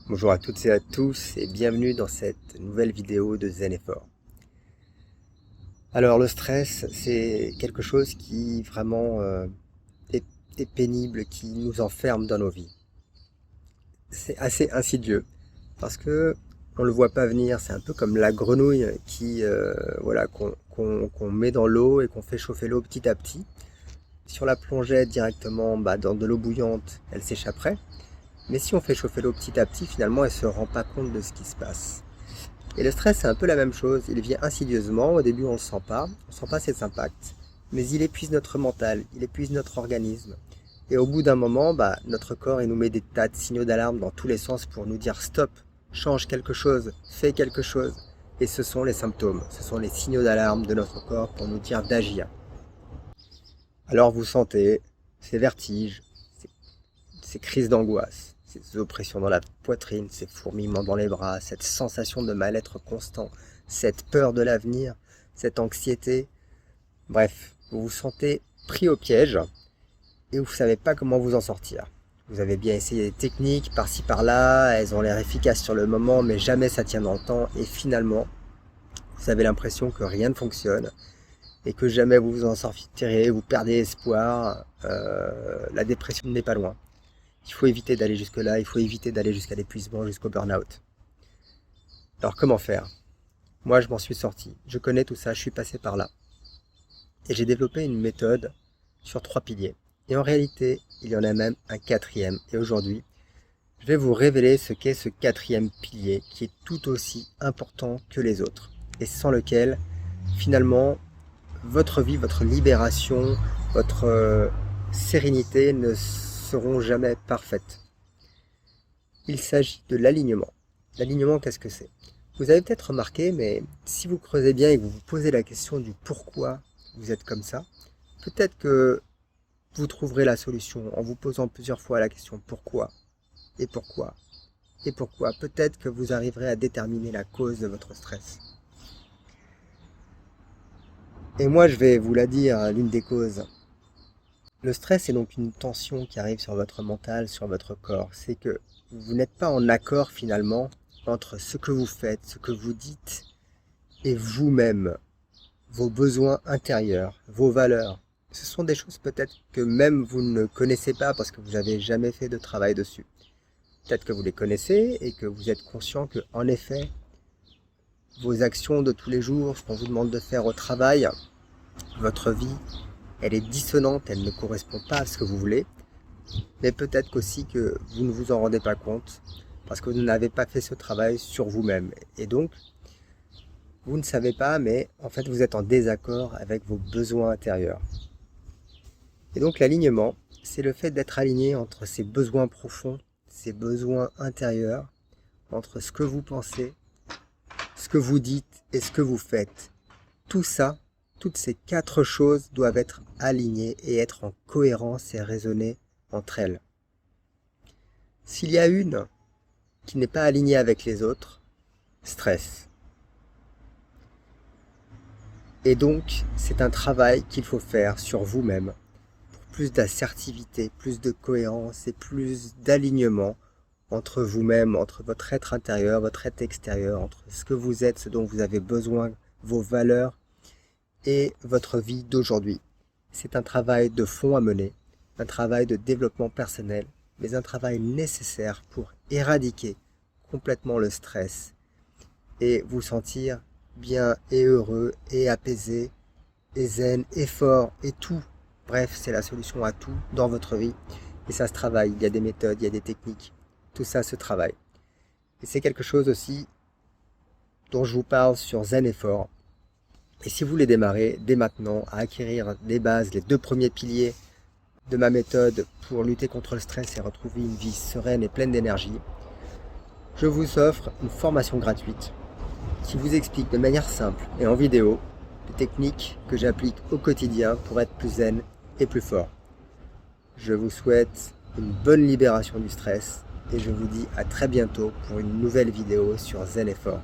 Bonjour à toutes et à tous et bienvenue dans cette nouvelle vidéo de Zen Effort. Alors le stress, c'est quelque chose qui vraiment est pénible, qui nous enferme dans nos vies. C'est assez insidieux parce que on le voit pas venir. C'est un peu comme la grenouille qui voilà qu'on met dans l'eau et qu'on fait chauffer l'eau petit à petit. Si on la plongeait directement dans de l'eau bouillante, elle s'échapperait. Mais si on fait chauffer l'eau petit à petit, finalement, elle ne se rend pas compte de ce qui se passe. Et le stress, c'est un peu la même chose. Il vient insidieusement. Au début, on ne sent pas ses impacts. Mais il épuise notre mental, il épuise notre organisme. Et au bout d'un moment, notre corps, il nous met des tas de signaux d'alarme dans tous les sens pour nous dire stop, change quelque chose, fais quelque chose. Et ce sont les symptômes, ce sont les signaux d'alarme de notre corps pour nous dire d'agir. Alors vous sentez ces vertiges, ces crises d'angoisse, ces oppressions dans la poitrine, ces fourmillements dans les bras, cette sensation de mal-être constant, cette peur de l'avenir, cette anxiété. Bref, vous vous sentez pris au piège et vous ne savez pas comment vous en sortir. Vous avez bien essayé des techniques par-ci par-là, elles ont l'air efficaces sur le moment, mais jamais ça tient dans le temps. Et finalement, vous avez l'impression que rien ne fonctionne et que jamais vous vous en sortirez, vous perdez espoir. La dépression n'est pas loin. Il faut éviter d'aller jusque-là, il faut éviter d'aller jusqu'à l'épuisement, jusqu'au burn-out. Alors comment faire? Moi, je m'en suis sorti. Je connais tout ça, je suis passé par là. Et j'ai développé une méthode sur 3 piliers. Et en réalité, il y en a même un 4e. Et aujourd'hui, je vais vous révéler ce qu'est ce 4e pilier qui est tout aussi important que les autres. Et sans lequel, finalement, votre vie, votre libération, votre sérénité ne seront jamais parfaites. Il s'agit de l'alignement. L'alignement, qu'est-ce que c'est? Vous avez peut-être remarqué, mais si vous creusez bien et que vous vous posez la question du pourquoi vous êtes comme ça, peut-être que vous trouverez la solution en vous posant plusieurs fois la question pourquoi et pourquoi et pourquoi. Peut-être que vous arriverez à déterminer la cause de votre stress. Et moi, je vais vous la dire, l'une des causes. Le stress est donc une tension qui arrive sur votre mental, sur votre corps. C'est que vous n'êtes pas en accord finalement entre ce que vous faites, ce que vous dites et vous-même, vos besoins intérieurs, vos valeurs. Ce sont des choses peut-être que même vous ne connaissez pas parce que vous n'avez jamais fait de travail dessus. Peut-être que vous les connaissez et que vous êtes conscient que, en effet, vos actions de tous les jours, ce qu'on vous demande de faire au travail, votre vie, elle est dissonante, elle ne correspond pas à ce que vous voulez, mais peut-être qu'aussi que vous ne vous en rendez pas compte parce que vous n'avez pas fait ce travail sur vous-même. Et donc, vous ne savez pas, mais en fait, vous êtes en désaccord avec vos besoins intérieurs. Et donc, l'alignement, c'est le fait d'être aligné entre ces besoins profonds, ces besoins intérieurs, entre ce que vous pensez, ce que vous dites et ce que vous faites. Tout ça, toutes ces 4 choses doivent être alignées et être en cohérence et raisonner entre elles. S'il y a une qui n'est pas alignée avec les autres, stress. Et donc, c'est un travail qu'il faut faire sur vous-même pour plus d'assertivité, plus de cohérence et plus d'alignement entre vous-même, entre votre être intérieur, votre être extérieur, entre ce que vous êtes, ce dont vous avez besoin, vos valeurs et votre vie d'aujourd'hui. C'est un travail de fond à mener, un travail de développement personnel, mais un travail nécessaire pour éradiquer complètement le stress et vous sentir bien et heureux et apaisé et zen et fort et tout. Bref, c'est la solution à tout dans votre vie et ça se travaille. Il y a des méthodes, il y a des techniques. Tout ça se travaille. Et c'est quelque chose aussi dont je vous parle sur Zen Effort. Et si vous voulez démarrer dès maintenant à acquérir des bases, les 2 premiers piliers de ma méthode pour lutter contre le stress et retrouver une vie sereine et pleine d'énergie, je vous offre une formation gratuite qui vous explique de manière simple et en vidéo les techniques que j'applique au quotidien pour être plus zen et plus fort. Je vous souhaite une bonne libération du stress et je vous dis à très bientôt pour une nouvelle vidéo sur Zen Effort.